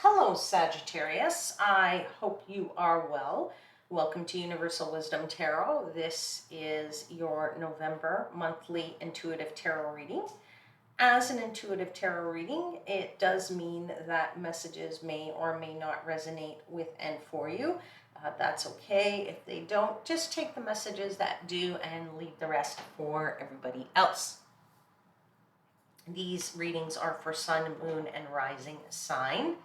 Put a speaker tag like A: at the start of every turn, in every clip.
A: Hello, Sagittarius. I hope you are well. Welcome to Universal Wisdom Tarot. This is your November monthly intuitive tarot reading. As an intuitive tarot reading, it does mean that messages may or may not resonate with and for you. That's okay. If they don't, just take the messages that do and leave the rest for everybody else. These readings are for sun, moon, and rising sign.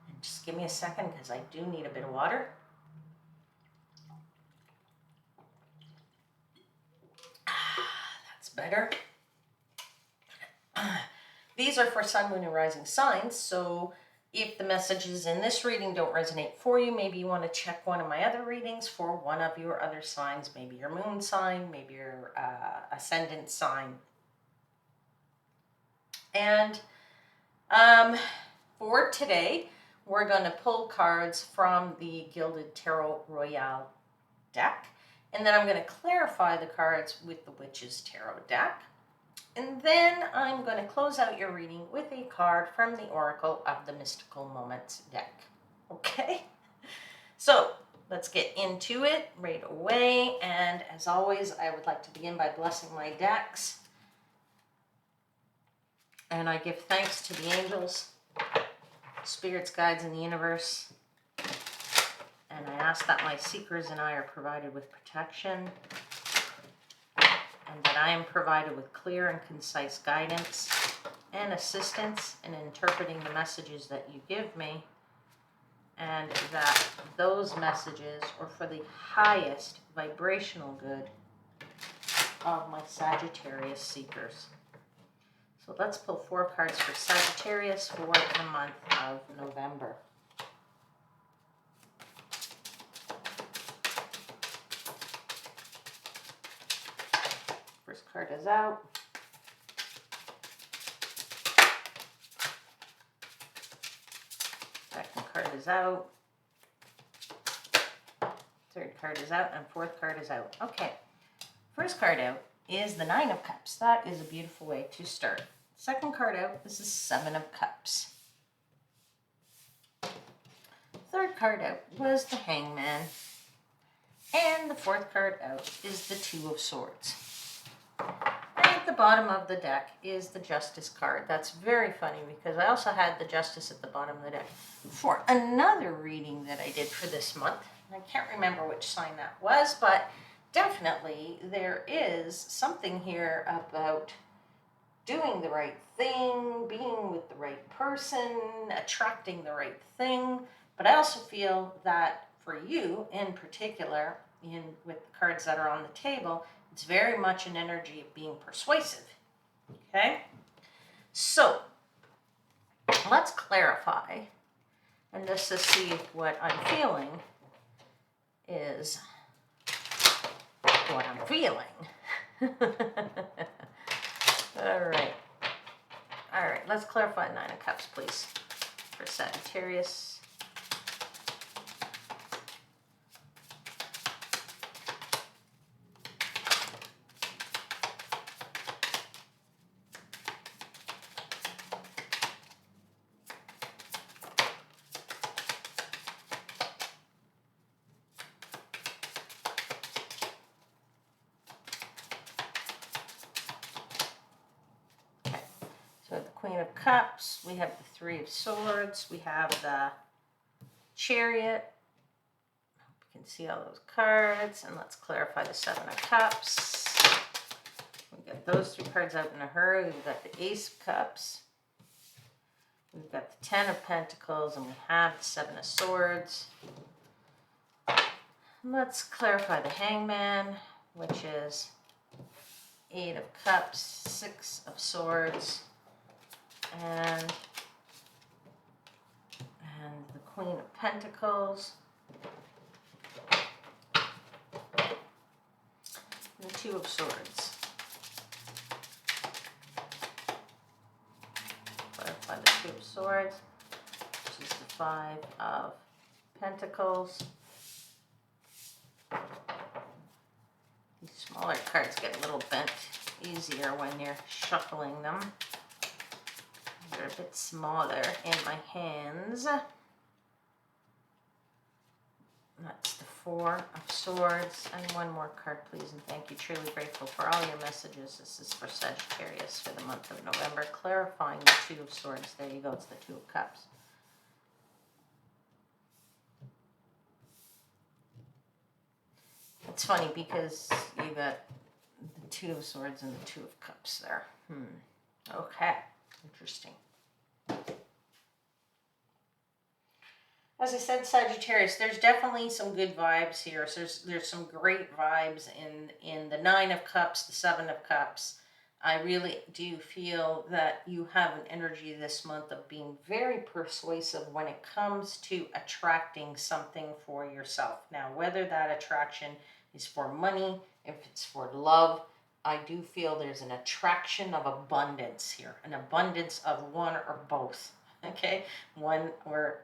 A: And just give me a second because I do need a bit of water. That's better. These are for sun, moon, and rising signs. So if the messages in this reading don't resonate for you, maybe you want to check one of my other readings for one of your other signs, maybe your moon sign, maybe your ascendant sign. And for today, we're going to pull cards from the Gilded Tarot Royale deck. And then I'm going to clarify the cards with the Witch's Tarot deck. And then I'm going to close out your reading with a card from the Oracle of the Mystical Moments deck. Okay? So let's get into it right away. And as always, I would like to begin by blessing my decks. And I give thanks to the angels, spirits, guides, in the universe. And I ask that my seekers and I are provided with protection, and that I am provided with clear and concise guidance and assistance in interpreting the messages that you give me, and that those messages are for the highest vibrational good of my Sagittarius seekers. So let's pull 4 cards for Sagittarius for the month of November. First card is out. Second card is out. Third card is out, and fourth card is out. Okay, first card out is the 9 of Cups. That is a beautiful way to start. Second card out is the 7 of Cups. Third card out was the Hangman. And the fourth card out is the 2 of Swords. And at the bottom of the deck is the Justice card. That's very funny because I also had the Justice at the bottom of the deck for another reading that I did for this month. I can't remember which sign that was, but definitely there is something here about doing the right thing, being with the right person, attracting the right thing. But I also feel that for you in particular, with the cards that are on the table, it's very much an energy of being persuasive. Okay? So let's clarify, and just to see if what I'm feeling is what I'm feeling. All right, let's clarify 9 of Cups, please, for Sagittarius. So the Queen of Cups, we have the 3 of Swords, we have the Chariot. Hope you can see all those cards. And let's clarify the 7 of Cups. We've got those 3 cards out in a hurry. We've got the Ace of Cups. We've got the 10 of Pentacles, and we have the 7 of Swords. And let's clarify the Hangman, which is 8 of Cups, 6 of Swords, and the Queen of Pentacles, and the 2 of Swords. Clarify the 2 of Swords, which is the 5 of Pentacles. These smaller cards get a little bent easier when you're shuffling them. They're a bit smaller in my hands. That's the Four of Swords. And one more card, please, and thank you. Truly grateful for all your messages. This is for Sagittarius for the month of November. Clarifying the Two of Swords. There you go. It's the Two of Cups. It's funny because you got the Two of Swords and the Two of Cups there. Okay. Interesting. As I said, Sagittarius, there's definitely some good vibes here. So there's some great vibes in the Nine of Cups, the Seven of Cups. I really do feel that you have an energy this month of being very persuasive when it comes to attracting something for yourself. Now, whether that attraction is for money, if it's for love, I do feel there's an attraction of abundance here, an abundance of one or both. Okay, one or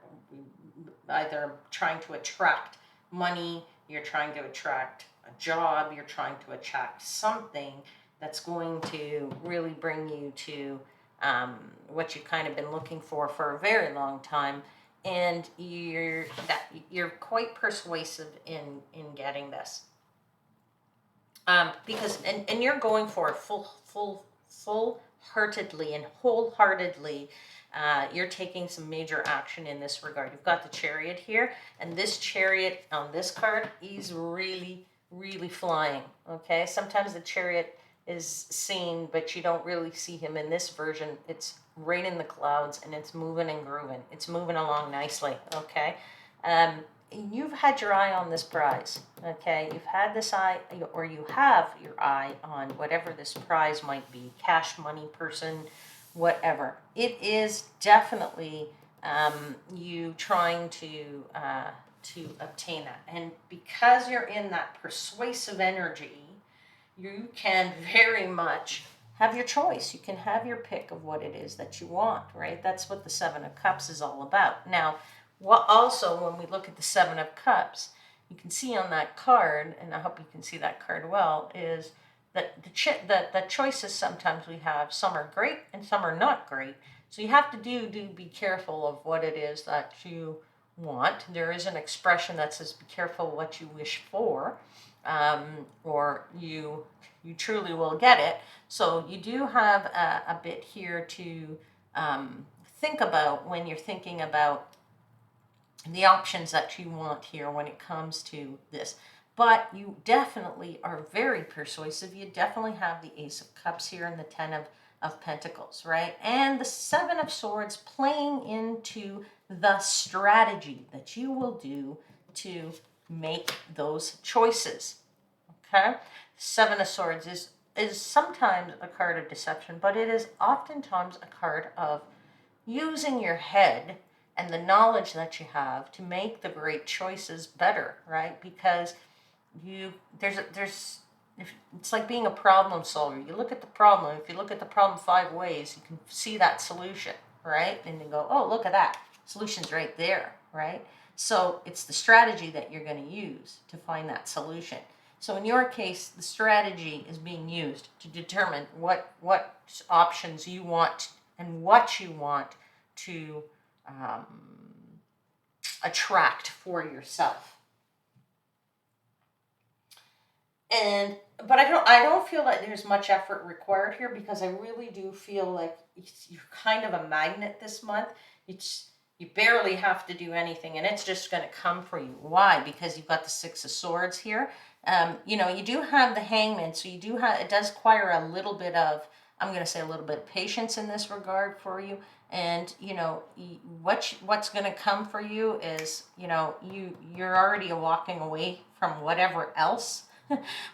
A: either trying to attract money, you're trying to attract a job, you're trying to attract something that's going to really bring you to what you've kind of been looking for a very long time, and you're quite persuasive in getting this. Because you're going for it full-heartedly and wholeheartedly. You're taking some major action in this regard. You've got the Chariot here, and this Chariot on this card is really, really flying. Okay, sometimes the Chariot is seen, but you don't really see him in this version. It's right in the clouds, and it's moving and grooving. It's moving along nicely. Okay. You've had your eye on this prize, okay? You've had this eye, or you have your eye on whatever this prize might be, cash, money, person, whatever. It is definitely you trying to obtain that. And because you're in that persuasive energy, you can very much have your choice. You can have your pick of what it is that you want, right? That's what the Seven of Cups is all about. Now, what also, when we look at the Seven of Cups, you can see on that card, and I hope you can see that card well, is that the choices sometimes we have, some are great and some are not great. So you have to be careful of what it is that you want. There is an expression that says, be careful what you wish for, or you truly will get it. So you do have a bit here to think about when you're thinking about the options that you want here when it comes to this. But you definitely are very persuasive. You definitely have the Ace of Cups here and the Ten of Pentacles, right? And the Seven of Swords playing into the strategy that you will do to make those choices, okay? Seven of Swords is sometimes a card of deception, but it is oftentimes a card of using your head and the knowledge that you have to make the great choices better, right? Because it's like being a problem solver. You look at the problem. If you look at the problem 5 ways, you can see that solution, right? And you go, oh, look at that. Solution's right there, right? So it's the strategy that you're going to use to find that solution. So in your case, the strategy is being used to determine what options you want and what you want to attract for yourself. But I don't feel like there's much effort required here, because I really do feel like you're kind of a magnet this month. You barely have to do anything, and it's just going to come for you. Why? Because you've got the Six of Swords here. You do have the Hangman, so it does require a little bit of, I'm going to say a little bit of patience in this regard for you. And, what's going to come for you is, you're already walking away from whatever else,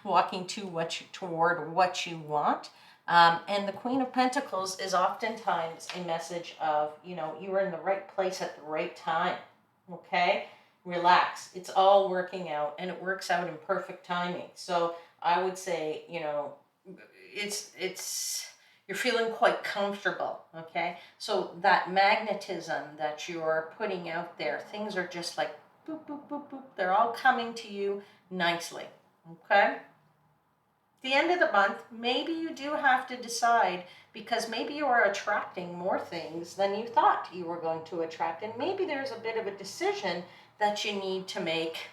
A: walking toward what you want. And the Queen of Pentacles is oftentimes a message of, you were in the right place at the right time. Okay? Relax. It's all working out, and it works out in perfect timing. So I would say, you're feeling quite comfortable, okay? So that magnetism that you're putting out there, things are just like boop, boop, boop, boop. They're all coming to you nicely, okay? The end of the month, maybe you do have to decide, because maybe you are attracting more things than you thought you were going to attract. And maybe there's a bit of a decision that you need to make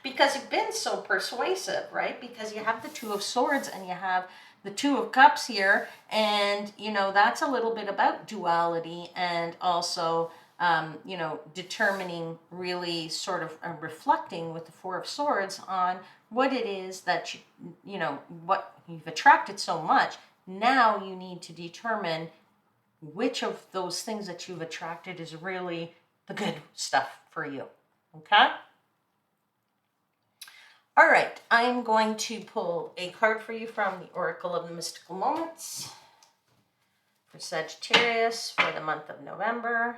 A: because you've been so persuasive, right? Because you have the Two of Swords and you have the Two of Cups here, and you know that's a little bit about duality and also you know, determining, really sort of reflecting with the Four of Swords on what it is that you know, what you've attracted so much. Now you need to determine which of those things that you've attracted is really the good stuff for you. Okay? All right, I'm going to pull a card for you from the Oracle of the Mystical Moments for Sagittarius for the month of November.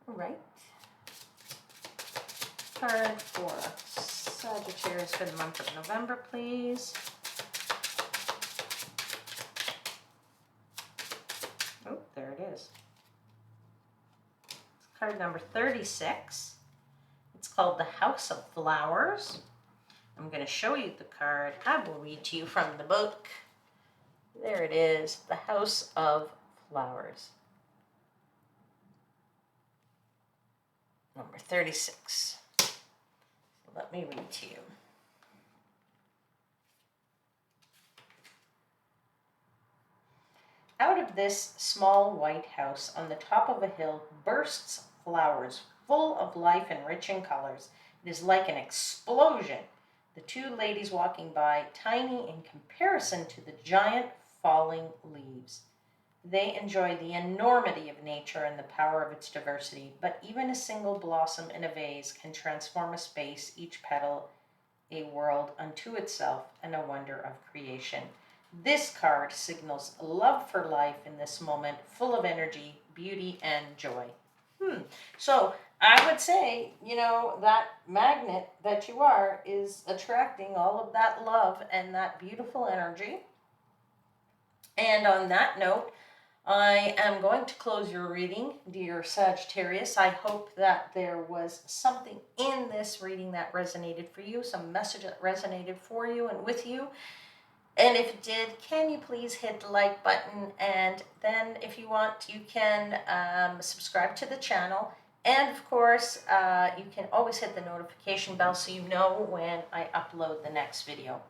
A: All right. Card for Sagittarius for the month of November, please. Oh, there it is. It's card number 36. It's called the House of Flowers. I'm going to show you the card. I will read to you from the book. There it is, the House of Flowers. Number 36. Let me read to you. Out of this small white house on the top of a hill bursts flowers, full of life and rich in colors. It is like an explosion. The two ladies walking by, tiny in comparison to the giant falling leaves. They enjoy the enormity of nature and the power of its diversity, but even a single blossom in a vase can transform a space, each petal a world unto itself and a wonder of creation. This card signals love for life in this moment, full of energy, beauty, and joy. So I would say, you know, that magnet that you are is attracting all of that love and that beautiful energy. And on that note, I am going to close your reading, dear Sagittarius. I hope that there was something in this reading that resonated for you, some message that resonated for you and with you. And if it did, can you please hit the like button? And then if you want, you can subscribe to the channel. And of course, you can always hit the notification bell so you know when I upload the next video.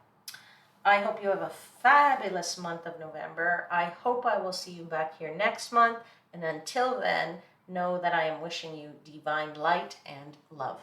A: I hope you have a fabulous month of November. I hope I will see you back here next month. And until then, know that I am wishing you divine light and love.